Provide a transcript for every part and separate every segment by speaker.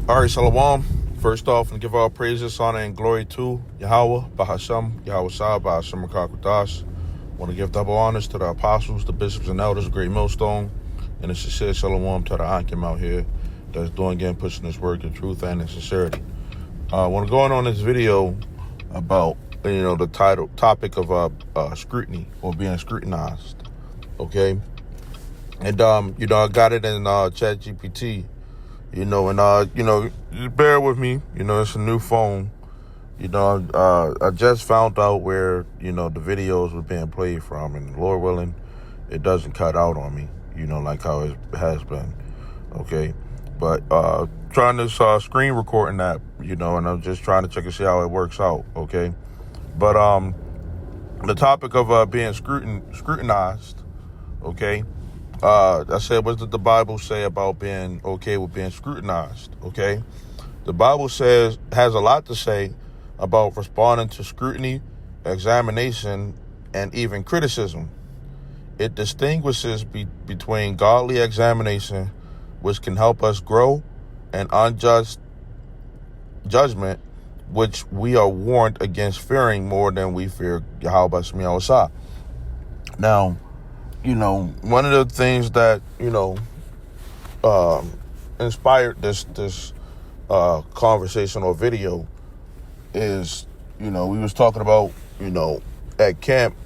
Speaker 1: All right, Shalom. First off, and give all praises, honor, and glory to Yahweh, Bahasham, Yahweh Shah, Bahasham Rakakwadash. Want to give double honors to the apostles, the bishops, and elders of Great Millstone, and a sincere Shalom to the Ankim out here that's doing again, pushing this word, the truth, and the sincerity. I want to go on this video about, the topic of scrutiny or being scrutinized, okay? And, I got it in ChatGPT. Just bear with me. It's a new phone. I just found out where, the videos were being played from, and Lord willing, it doesn't cut out on me, like how it has been. Okay. But, trying this, screen recording app, and I'm just trying to check and see how it works out. Okay. But, the topic of, being scrutinized. Okay. I said, what did the Bible say about being okay with being scrutinized? Okay. The Bible has a lot to say about responding to scrutiny, examination, and even criticism. It distinguishes between godly examination, which can help us grow, and unjust judgment, which we are warned against fearing more than we fear Yahweh Shah. Now, one of the things that, inspired this conversation or video is, we was talking about, at camp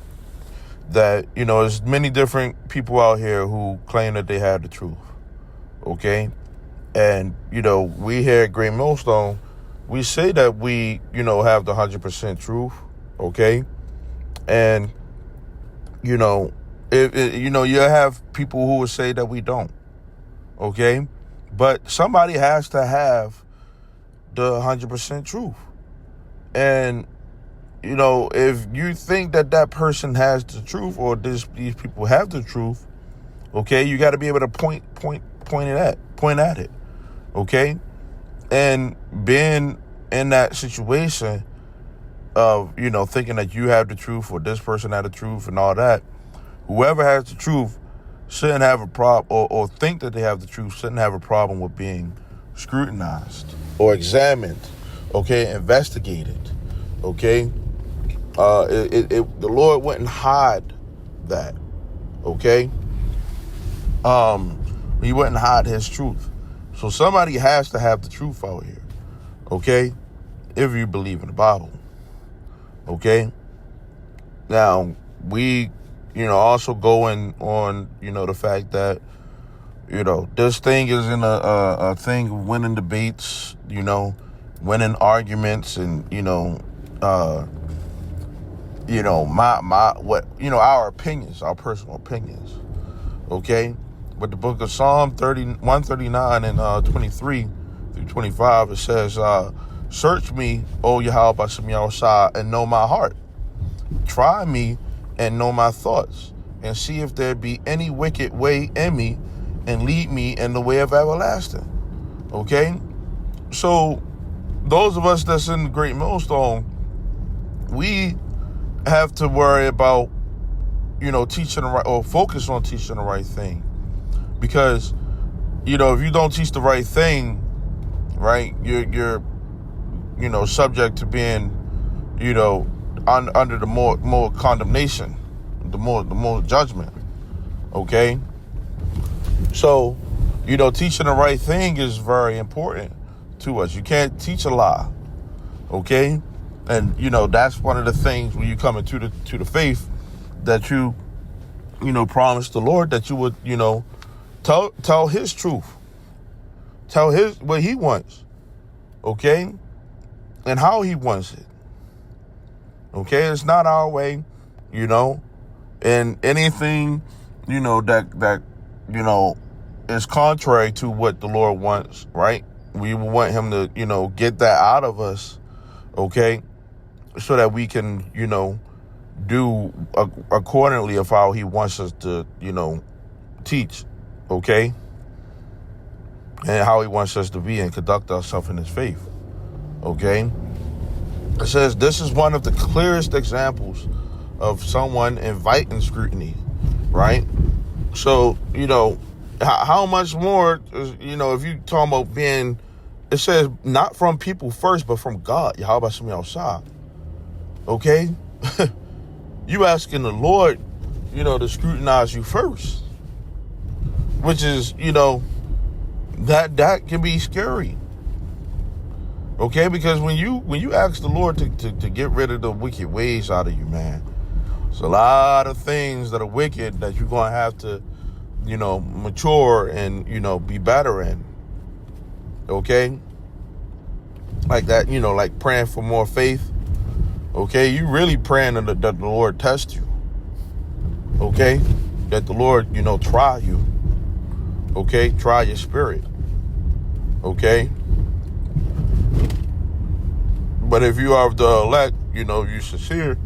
Speaker 1: that, there's many different people out here who claim that they have the truth. Okay. And, we here at Great Millstone, we say that we, have the 100% truth. Okay. And, you have people who will say that we don't, okay? But somebody has to have the 100% truth. And, if you think that person has the truth or these people have the truth, okay, you got to be able to point at it, okay? And being in that situation of, thinking that you have the truth or this person had the truth and all that, whoever has the truth shouldn't have a problem, or think that they have the truth shouldn't have a problem with being scrutinized or examined, okay, investigated, okay. The Lord wouldn't hide that, okay. He wouldn't hide His truth. So somebody has to have the truth out here, okay, if you believe in the Bible, okay. Now we also going on, the fact that, this thing is in a thing of winning debates, winning arguments and, our opinions, our personal opinions. Okay. But the book of Psalm 139 and 23 through 25, it says, search me, O Yahweh Bashem Yahushua, and know my heart. Try me and know my thoughts, and see if there be any wicked way in me, and lead me in the way of everlasting. Okay? So, those of us that's in the Great Millstone, we have to worry about, teaching the right, or focus on teaching the right thing. Because, if you don't teach the right thing, right, you're subject to being, under the more condemnation, the more judgment. Okay. So, teaching the right thing is very important to us. You can't teach a lie. Okay. And, that's one of the things when you come into the faith that you promise the Lord that you would, tell His truth, tell what He wants. Okay. And how He wants it. Okay, it's not our way, and anything, that is contrary to what the Lord wants, right? We want Him to, get that out of us, okay, so that we can, do accordingly of how He wants us to, teach, okay, and how He wants us to be and conduct ourselves in His faith, okay. It says this is one of the clearest examples of someone inviting scrutiny, right? So, how much more, if you talking about being It says not from people first, but from God. Yahweh Shem Yahushua. Okay? You asking the Lord, to scrutinize you first. Which is, that can be scary. Okay? Because when you ask the Lord to get rid of the wicked ways out of you, man, there's a lot of things that are wicked that you're going to have to, mature and, be better in. Okay? Like that, like praying for more faith. Okay? You really praying that the Lord test you. Okay? That the Lord, try you. Okay? Try your spirit. Okay? But if you are the elect, you're sincere,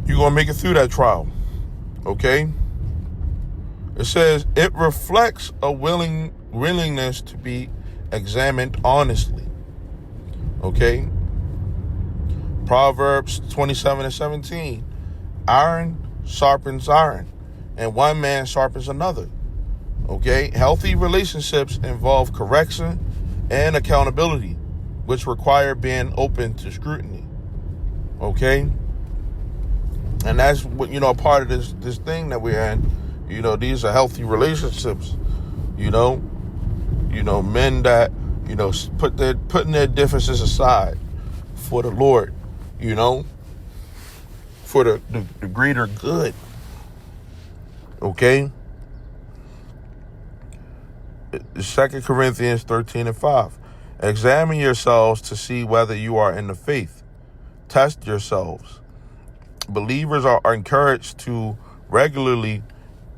Speaker 1: you're going to make it through that trial. Okay? It says, it reflects a willingness to be examined honestly. Okay? Proverbs 27:17. Iron sharpens iron, and one man sharpens another. Okay? Healthy relationships involve correction and accountability, which require being open to scrutiny. Okay? And that's what, part of this thing that we're in. These are healthy relationships. Men that, putting their differences aside for the Lord, for the greater good. Okay? 2 Corinthians 13:5. Examine yourselves to see whether you are in the faith. Test yourselves. Believers are encouraged to regularly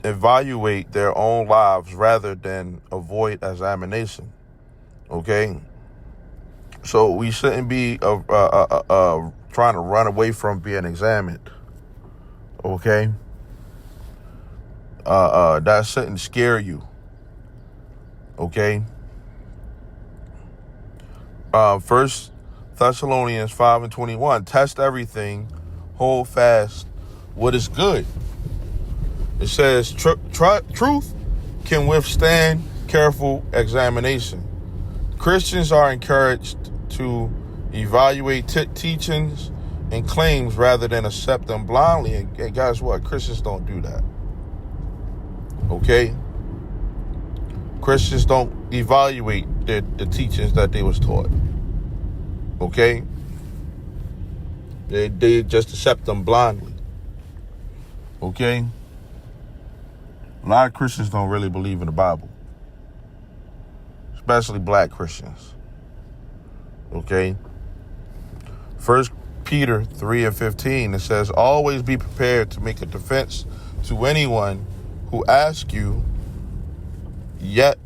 Speaker 1: evaluate their own lives rather than avoid examination. Okay? So we shouldn't be trying to run away from being examined. Okay? That shouldn't scare you. Okay? 1 Thessalonians 5:21. Test everything. Hold fast what is good. It says truth can withstand careful examination. Christians are encouraged to evaluate teachings and claims rather than accept them blindly. And guys, what? Christians don't do that. Okay? Christians don't evaluate the teachings that they was taught. Okay? They just accept them blindly. Okay? A lot of Christians don't really believe in the Bible. Especially black Christians. Okay? 1 Peter 3:15, it says, always be prepared to make a defense to anyone who asks you, yet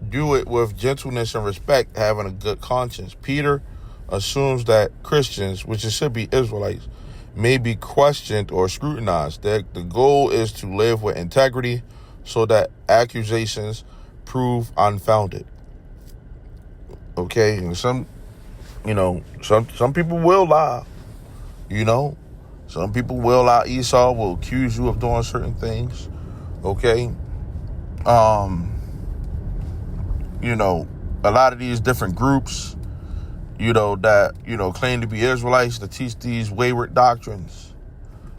Speaker 1: do it with gentleness and respect, having a good conscience. Peter assumes that Christians, which it should be Israelites, may be questioned or scrutinized. That the goal is to live with integrity so that accusations prove unfounded. Okay, and some people will lie. Some people will lie. Esau will accuse you of doing certain things. Okay, a lot of these different groups, that, claim to be Israelites, to teach these wayward doctrines.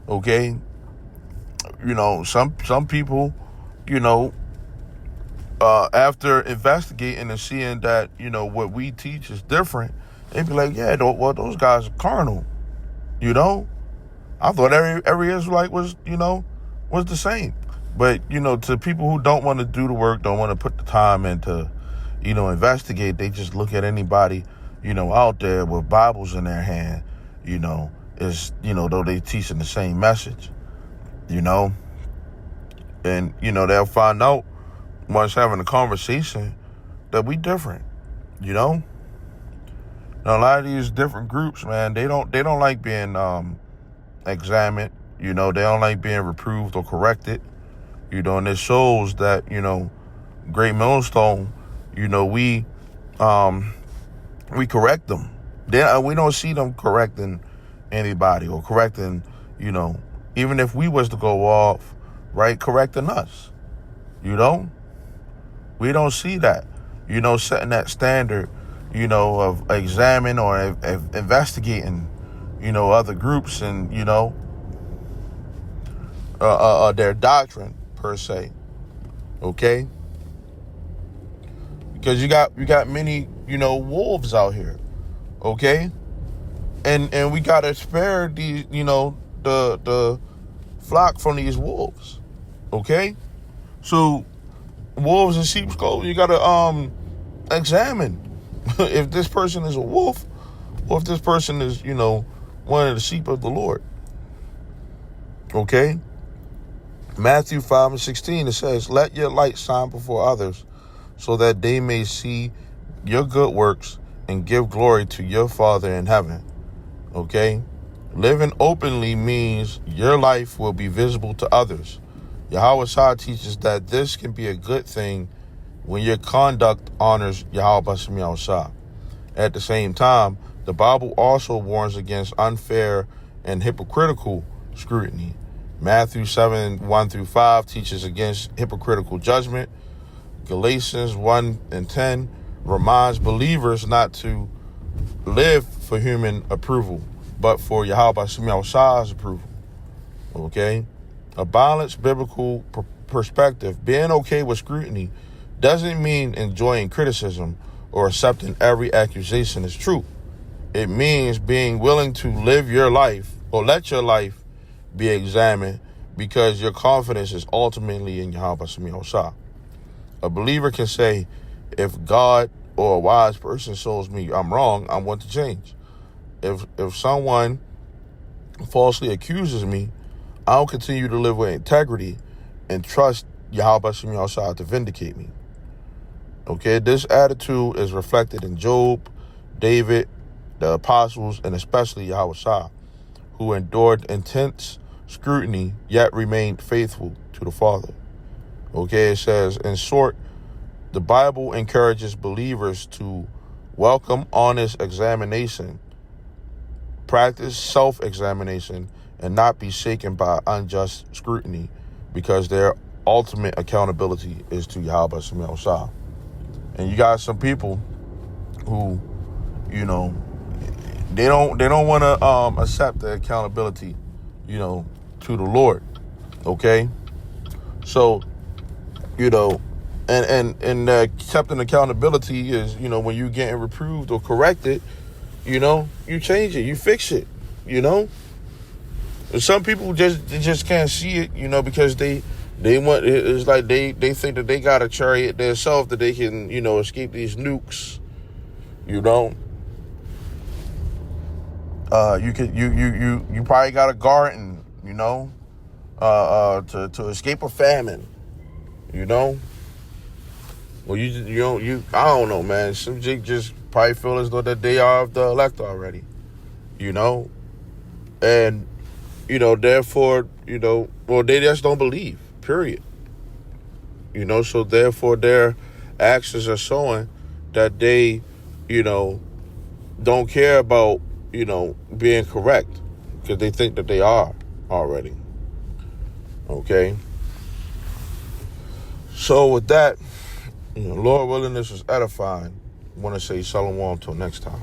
Speaker 1: Okay? Some people, after investigating and seeing that, what we teach is different, they be like, yeah, those guys are carnal. I thought every Israelite was the same. But, to people who don't want to do the work, don't want to put the time into, investigate, they just look at anybody, out there with Bibles in their hand, though they teaching the same message, and, they'll find out once having a conversation that we different, Now, a lot of these different groups, man, they don't like being examined, they don't like being reproved or corrected, and it shows that, Great Millstone, we correct them. We don't see them correcting anybody or correcting, even if we was to go off, right, correcting us, we don't see that, setting that standard, of examining or investigating, other groups and, their doctrine per se. Okay? Because you got many, wolves out here. Okay? And we gotta spare these, the flock from these wolves. Okay? So wolves in sheep's clothing, you gotta examine if this person is a wolf or if this person is, one of the sheep of the Lord. Okay? Matthew 5:16, it says, "Let your light shine before others, so that they may see your good works and give glory to your Father in heaven." Okay? Living openly means your life will be visible to others. Yahweh Shah teaches that this can be a good thing when your conduct honors Yahweh Shah. At the same time, the Bible also warns against unfair and hypocritical scrutiny. Matthew 7:1-5 teaches against hypocritical judgment. Galatians 1:10 reminds believers not to live for human approval, but for Yahweh Shah's approval. Okay? A balanced biblical perspective. Being okay with scrutiny doesn't mean enjoying criticism or accepting every accusation as true. It means being willing to live your life or let your life be examined because your confidence is ultimately in Yahweh Shah. A believer can say, if God or a wise person shows me I'm wrong, I want to change. If someone falsely accuses me, I'll continue to live with integrity and trust Yahweh Shah to vindicate me. Okay, this attitude is reflected in Job, David, the apostles, and especially Yahweh Shah, who endured intense scrutiny yet remained faithful to the Father. Okay, it says, in short, the Bible encourages believers to welcome honest examination, practice self-examination, and not be shaken by unjust scrutiny, because their ultimate accountability is to Yahweh Shah. And you got some people who, they don't want to accept the accountability, to the Lord. Okay, so and accepting accountability is when you're getting reproved or corrected, you change it, you fix it, And some people just can't see it, because they want, it's like they think that they got a chariot themselves that they can, escape these nukes, You probably got a garden, to escape a famine, Well, I don't know, man. Some just probably feel as though that they are of the elect already, and therefore, well, they just don't believe. Period. So therefore, their actions are showing that they, don't care about, being correct, because they think that they are already. Okay. So with that, Lord willing, this was edifying. I want to say shalom until next time.